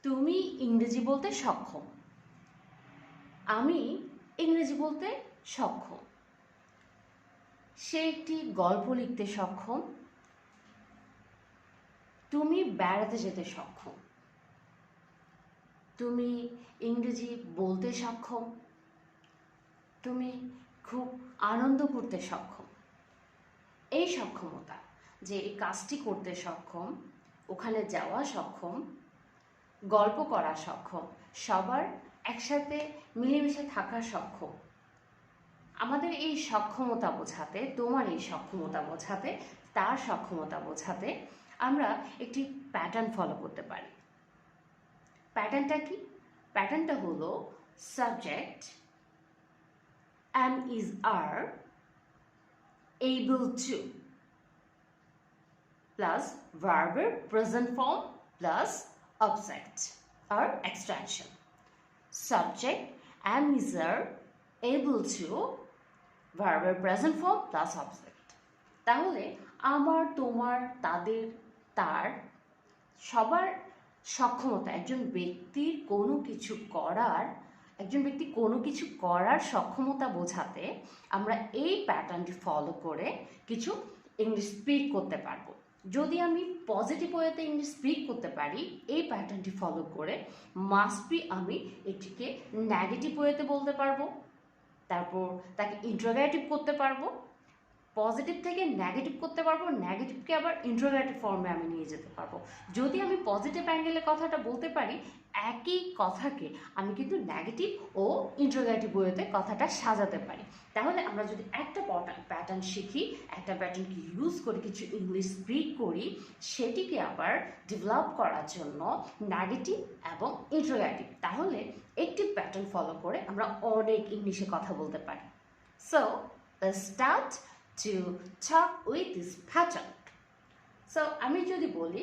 তুমি ইংরেজি বলতে সক্ষম। আমি ইংরেজি বলতে সক্ষম। সে একটি গল্প লিখতে সক্ষম। তুমি বেড়াতে যেতে সক্ষম। তুমি ইংরেজি বলতে সক্ষম। তুমি খুব আনন্দ করতে সক্ষম। এই সক্ষমতা, যে এই কাজটি করতে সক্ষম, ওখানে যাওয়া সক্ষম, গল্প করা সক্ষম, সবার একসাথে মিলেমিশে থাকা সক্ষম, আমাদের এই সক্ষমতা বোঝাতে, তোমার এই সক্ষমতা বোঝাতে, তার সক্ষমতা বোঝাতে আমরা একটি প্যাটার্ন ফলো করতে পারি। প্যাটার্নটা কি? প্যাটার্নটা হলো subject am is are able to plus verb present form plus object or extraction. Subject am is are able to verb present form plus object. তাহলে আমার, তোমার, তাদের, তার, সবার সক্ষমতা, একজন ব্যক্তি কোনো কিছু করার সক্ষমতা বোঝাতে আমরা এই প্যাটার্নটি ফলো করে কিছু ইংলিশ স্পিক করতে পারবো। যদি আমি পজিটিভ ওয়েতে ইংলিশ স্পিক করতে পারি এই প্যাটার্নটি ফলো করে, মাস্ট বি আমি এটিকে নেগেটিভ ওয়েতে বলতে পারবো, তারপর তাকে ইন্টারোগেটিভ করতে পারবো, পজিটিভ থেকে নেগেটিভ করতে পারবো, নেগেটিভকে আবার ইন্টারোগেটিভ ফর্মে আমি নিয়ে যেতে পারবো। যদি আমি পজিটিভ অ্যাঙ্গেলে কথাটা বলতে পারি, একই কথাকে আমি কিন্তু নেগেটিভ ও ইন্টারোগেটিভ ওয়েতে কথাটা সাজাতে পারি। তাহলে আমরা যদি একটা প্যাটার্ন শিখি, একটা প্যাটার্নকে ইউজ করে কিছু ইংলিশ স্পিক করি, সেটিকে আবার ডেভেলপ করার জন্য নেগেটিভ এবং ইন্টারোগেটিভ, তাহলে একটি প্যাটার্ন ফলো করে আমরা অনেক ইংলিশে কথা বলতে পারি। So let's start to talk with this pattern. So আমি যদি বলি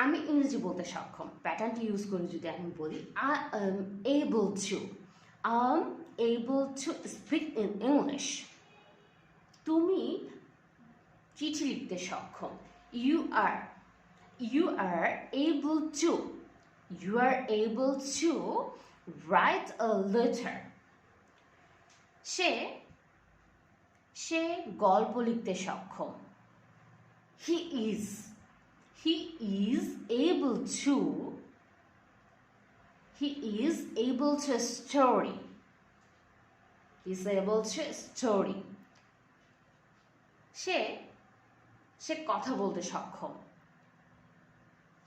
আমি ইংরেজি বলতে সক্ষম, প্যাটার্নটি ইউজ করে যদি আমি বলি I am able to speak in English. তুমি চিঠি লিখতে সক্ষম। You are able to write a letter. সে গল্প লিখতে সক্ষম। He is able to a story. সে কথা বলতে সক্ষম।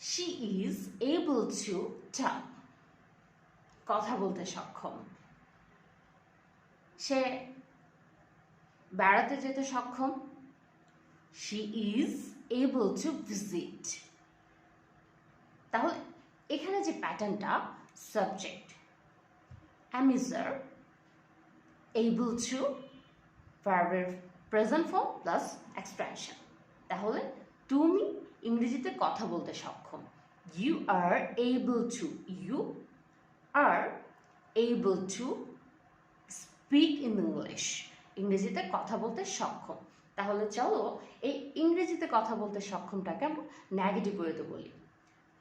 She is able to talk. কথা বলতে সক্ষম। সে বেড়াতে যেতে সক্ষম। She is able to visit. তাহলে এখানে যে প্যাটার্নটা, subject am is are able to verb present form plus expression, তাহলে তুমি ইংরেজিতে কথা বলতে সক্ষম। You are able to speak in English. ইংরেজিতে কথা বলতে সক্ষম। তাহলে চলো এই ইংরেজিতে কথা বলতে সক্ষমটাকে আমরা নেগেটিভ ওয়েতে বলি।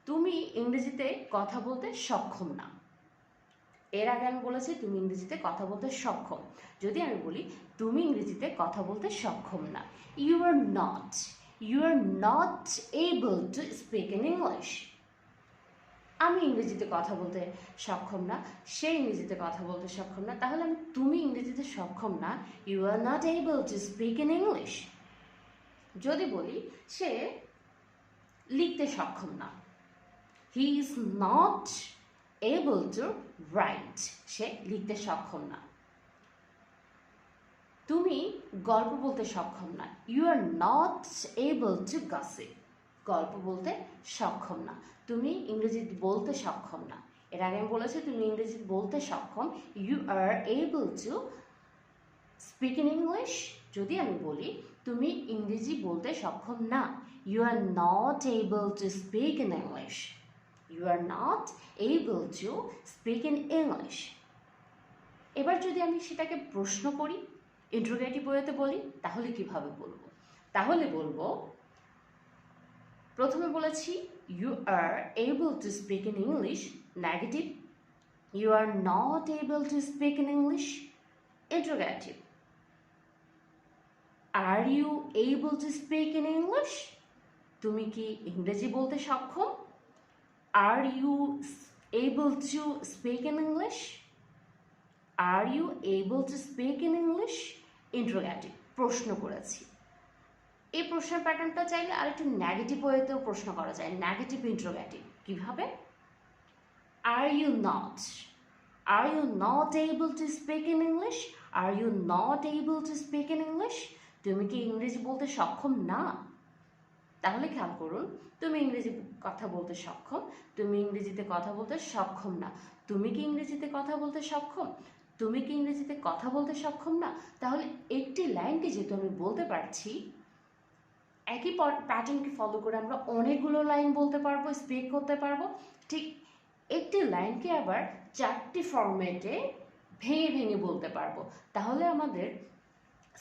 তুমি ইংরেজিতে কথা বলতে সক্ষম না। এর আগে আমি বলেছি তুমি ইংরেজিতে কথা বলতে সক্ষম। যদি আমি বলি তুমি ইংরেজিতে কথা বলতে সক্ষম না, you are not able to speak in English. আমি ইংরেজিতে কথা বলতে সক্ষম না, সে ইংরেজিতে কথা বলতে সক্ষম না, তাহলে আমি তুমি ইংরেজিতে সক্ষম না, you are not able to speak in English. যদি বলি সে লিখতে সক্ষম না, he is not able to write. সে লিখতে সক্ষম না। তুমি গল্প বলতে সক্ষম না, you are not able to gossip. গল্প বলতে সক্ষম না। তুমি ইংরেজি বলতে সক্ষম না। এর আগে আমি বলেছি তুমি ইংরেজি বলতে সক্ষম, you are able to speak in English. যদি আমি বলি তুমি ইংরেজি বলতে সক্ষম না, you are not able to speak in English. You are not able to speak in English. এবার যদি আমি সেটাকে প্রশ্ন করি, ইন্টারোগেটিভ ওয়েতে বলি, তাহলে কিভাবে বলবো? তাহলে বলবো, প্রথমে বলেছি you are able to speak in English, negative. You are not able to speak in English, interrogative. Are you able to speak in English? তুমি কি ইংরেজি বলতে সক্ষম? Are you able to speak in English? Are you able to speak in English? Interrogative. প্রশ্ন করেছি। এই প্রশ্নের প্যাটার্নটা চাইলে আর একটু নেগেটিভ ওয়েতেও প্রশ্ন করা যায়, নেগেটিভ ইন্টারোগেটিভ। কিভাবে? Are you not? Are you not able to speak in English? Are you not able to speak in English? তুমি কি ইংরেজি বলতে সক্ষম না? তাহলে খেয়াল করুন, তুমি ইংরেজি কথা বলতে সক্ষম, তুমি ইংরেজিতে কথা বলতে সক্ষম না। তুমি কি ইংরেজিতে কথা বলতে সক্ষম? তুমি কি ইংরেজিতে কথা বলতে সক্ষম না? তাহলে একটি লাইনকে যেহেতু আমি বলতে পারছি, একই প্যাটার্নকে ফলো করে আমরা অনেকগুলো লাইন বলতে পারবো, স্পিক করতে পারবো। ঠিক একটি লাইনকে আবার 4টি ফরম্যাটে ভেঙে ভেঙে বলতে পারবো। তাহলে আমাদের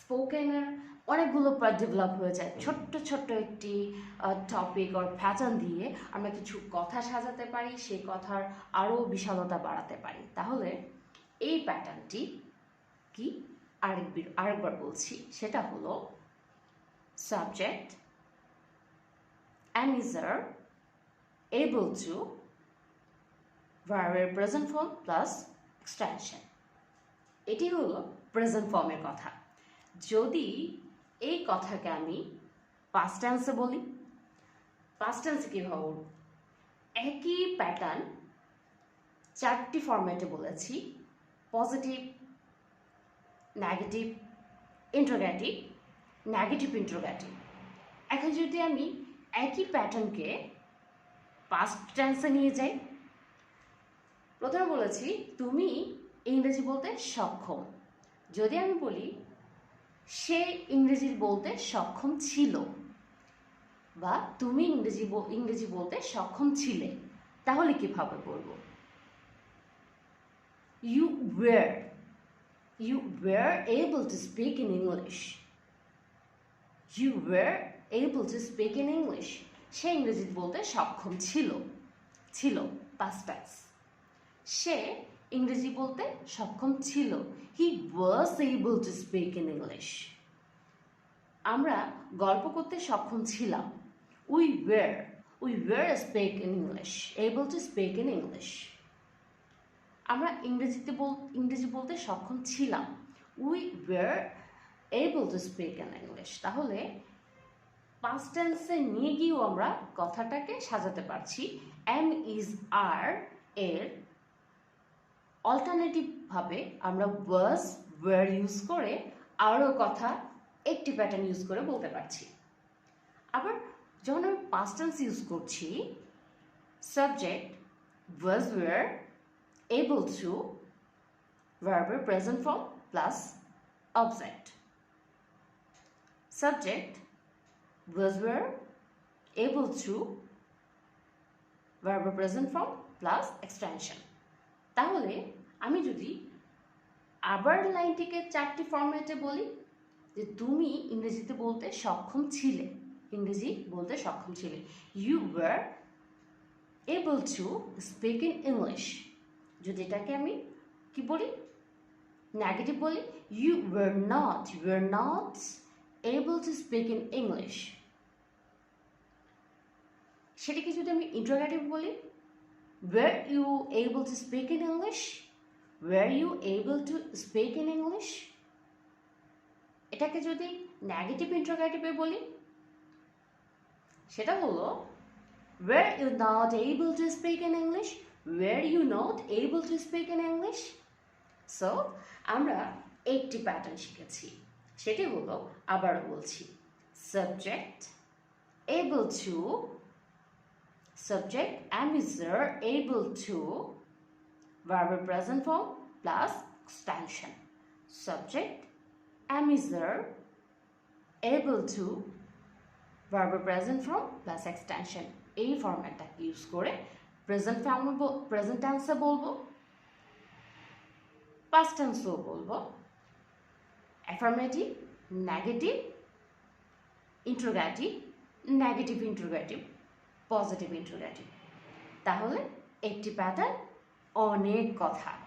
স্পোকেনের অনেকগুলো পার্ট ডেভেলপ হয়ে যায়। ছোট্ট ছোট্ট একটি টপিক আর প্যাটার্ন দিয়ে আমরা কিছু কথা সাজাতে পারি, সেই কথার আরও বিশালতা বাড়াতে পারি। তাহলে এই প্যাটার্নটি কি আরেকবার বলছি, সেটা হলো subject, am is are, able to, ভার্বের প্রেজেন্ট ফর্ম প্লাস এক্সটেনশন। এটি হলো প্রেজেন্ট ফর্মের কথা। যদি এই কথাকে আমি পাস্ট টেন্সে বলি, পাস্ট টেন্সে কীভাবে? একই প্যাটার্ন 4টি ফরম্যাটে বলেছি, positive, negative, interrogative, negative interrogative. এখন যদি আমি একই প্যাটার্নকে পাস্ট টেন্সে নিয়ে যাই, প্রথমে বলেছি তুমি ইংরেজি বলতে সক্ষম। যদি আমি বলি সে ইংরেজি বলতে সক্ষম ছিল, বা তুমি ইংরেজি বলতে সক্ষম ছিলে, তাহলে কিভাবে বলবো? You were able to speak in English. You were able to speak in English. সে ইংরেজি বলতে সক্ষম ছিল past tense। সে ইংরেজি বলতে সক্ষম ছিল, he was able to speak in English। আমরা গল্প করতে সক্ষম ছিলাম, we were speak in English, able to speak in English। আমরা ইংরেজি বলতে সক্ষম ছিলাম, we were able to speak in English। তাহলে পাস্ট টেন্সে নিয়ে গিয়েও আমরা কথাটাকে সাজাতে পারছি। am is are এর অল্টারনেটিভ ভাবে আমরা was were ইউজ করে আরও কথা একটি প্যাটার্ন ইউজ করে বলতে পারছি। আবার যখন আমি পাস্ট টেন্স ইউজ করছি, subject was were, able to, ভার্বের present form plus object. Subject was were, able to, ভার্বের প্রেজেন্ট ফর্ম প্লাস এক্সটেনশন। তাহলে আমি যদি আবার লাইনটিকে 4টি ফরম্যাটে বলি, যে তুমি ইংরেজিতে বলতে সক্ষম ছিলে, you were able to speak in English। যদি এটাকে আমি কি বলি, নেগেটিভ বলি, you were not able to speak in English। সেটাকে যদি আমি ইন্টারোগেটিভ বলি, were you able to speak in English? Were you able to speak in English? এটাকে যদি নেগেটিভ ইন্টারোগেটিভে বলি, সেটা হলো were you not able to speak in English? Were you not able to speak in English? So আমরা একটি pattern শিখেছি, সেটি হলো, আবারও বলছি, subject, able to, subject am is are, able to, verb present form plus extension। Subject am is are, able to, verb present form plus extension। এই ফরম্যাটটা use করে present টেন্সে বলবো, পাস্ট টেন্সেও বলবো, affirmative, negative, interrogative, negative interrogative, positive interrogative. তাহলে একটি pattern অনেক কথা।